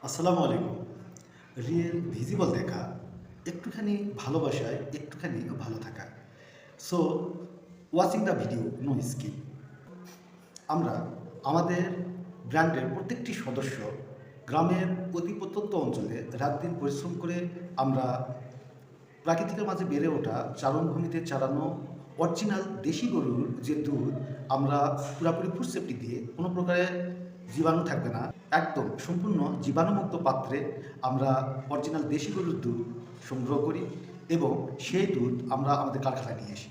আসসালামু আলাইকুম। Real visible দেখা, একটুখানি ভালোবাসায় একটুখানি ভালো থাকা। So watching the video no skip. আমরা আমাদের ব্র্যান্ডের প্রত্যেকটি সদস্য গ্রামের অতি প্রত্যন্ত অঞ্চলে রাত দিন পরিশ্রম করে আমরা প্রাকৃতিকের মাঝে বেড়ে ওঠা চারণভূমিতে চালানো অরিজিনাল দেশি গরুর যে দুধ আমরা পুরাপুরি ফুড সেফটি দিয়ে কোনো প্রকারের জীবাণু থাকবে না, একদম সম্পূর্ণ জীবাণুমুক্ত পাত্রে আমরা অরিজিনাল দেশি গরুর দুধ সংগ্রহ করি এবং সেই দুধ আমরা আমাদের কারখানায় নিয়ে আসি।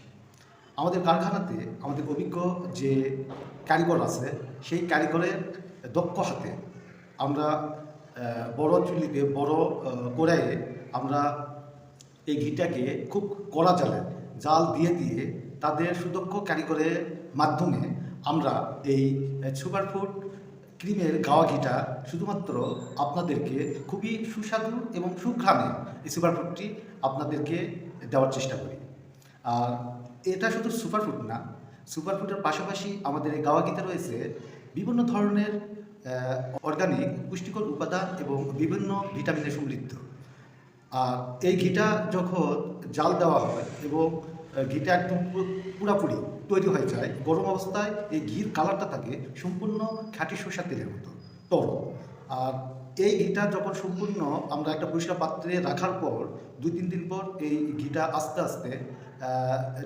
আমাদের কারখানাতে আমাদের অভিজ্ঞ যে কারিগর আছে, সেই কারিগরের দক্ষ হাতে আমরা বড় চুল্লিতে বড় কড়াইয়ে আমরা এই ঘিটাকে খুব কড়া জাল দিয়ে দিয়ে তাদের সুদক্ষ কারিগরের মাধ্যমে আমরা এই সুপারফুড ক্রিমের গাওয়া ঘিটা শুধুমাত্র আপনাদেরকে খুবই সুস্বাদু এবং সুঘ্রাণে এই সুপারফুডটি আপনাদেরকে দেওয়ার চেষ্টা করি। আর এটা শুধু সুপারফুড না, সুপারফুডের পাশাপাশি আমাদের এই গাওয়া ঘিতে রয়েছে বিভিন্ন ধরনের অর্গানিক পুষ্টিকর উপাদান এবং বিভিন্ন ভিটামিনে সমৃদ্ধ। আর এই ঘিটা যখন জাল দেওয়া হয় এবং ঘিটা একদম পুরাপুরি তৈরি হয়ে যায়, গরম অবস্থায় এই ঘির কালারটা থাকে সম্পূর্ণ খাঁটি সরষের তেলের মতো তরল। আর এই ঘিটা যখন সম্পূর্ণ আমরা একটা পরিষ্কার পাত্রে রাখার পর 2-3 দিন পর এই ঘিটা আস্তে আস্তে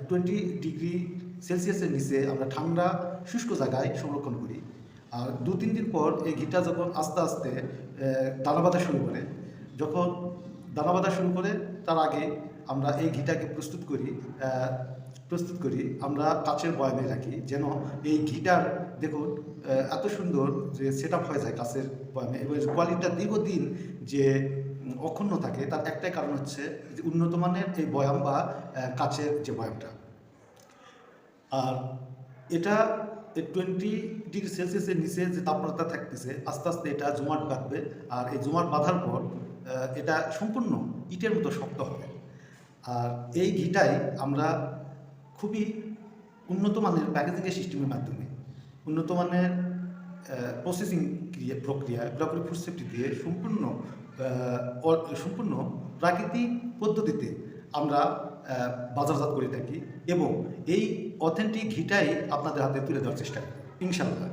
20 ডিগ্রি সেলসিয়াসের নিচে আমরা ঠান্ডা শুষ্ক জায়গায় সংরক্ষণ করি। আর 2-3 দিন পর এই ঘিটা যখন আস্তে আস্তে দানা বাঁধা শুরু করে, যখন দানা বাঁধা শুরু করে তার আগে আমরা এই ঘিটাকে প্রস্তুত করি আমরা কাচের বয়ামে রাখি, যেন এই ঘিটার দেখুন এত সুন্দর যে সেট আপ হয়ে যায় কাচের বয়ামে এবং কোয়ালিটিটা দীর্ঘদিন যে অক্ষুণ্ণ থাকে, তার একটাই কারণ হচ্ছে যে উন্নত মানের এই বয়াম বা কাচের যে বয়ামটা। আর এটা 20 ডিগ্রি সেলসিয়াসের নিচে যে তাপমাত্রা থাকতেছে, আস্তে আস্তে এটা জমাট বাঁধবে। আর এই জমাট বাঁধার পর এটা সম্পূর্ণ ইটের মতো শক্ত হবে। আর এই ঘিটাই আমরা খুবই উন্নত মানের প্যাকেজিংয়ের সিস্টেমের মাধ্যমে, উন্নত মানের প্রসেসিং প্রক্রিয়া পুরোপুরি ফুড সেফটি দিয়ে সম্পূর্ণ প্রাকৃতিক পদ্ধতিতে আমরা বাজারজাত করে থাকি এবং এই অথেন্টিক ঘিটাই আপনাদের হাতে তুলে দেওয়ার চেষ্টা করি ইনশাআল্লাহ।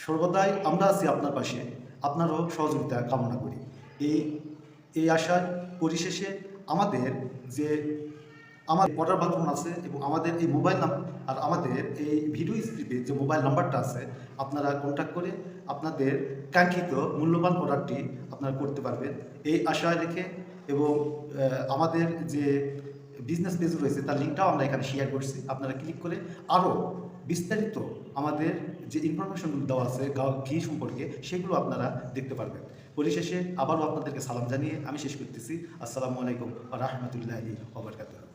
সর্বদাই আমরা আছি আপনার পাশে, আপনারও সহযোগিতা কামনা করি। এই আশার পরিশেষে আমাদের যে আমার অর্ডার বাটন আছে এবং আমাদের এই মোবাইল নাম্বার আর আমাদের এই ভিডিও স্ক্রিপ্টে যে মোবাইল নাম্বারটা আছে, আপনারা কন্ট্যাক্ট করে আপনাদের কাঙ্ক্ষিত মূল্যবান অর্ডারটি আপনারা করতে পারবেন এই আশায় রেখে। এবং আমাদের যে বিজনেস পেজ রয়েছে তার লিঙ্কটাও আমরা এখানে শেয়ার করছি, আপনারা ক্লিক করে আরও বিস্তারিত আমাদের যে ইনফরমেশনগুলো দেওয়া আছে ঘি সম্পর্কে সেগুলো আপনারা দেখতে পারবেন। পরিশেষে আবারও আপনাদেরকে সালাম জানিয়ে আমি শেষ করতেছি। আসসালামু আলাইকুম ওয়া রাহমাতুল্লাহি ওয়া বারাকাতুহু।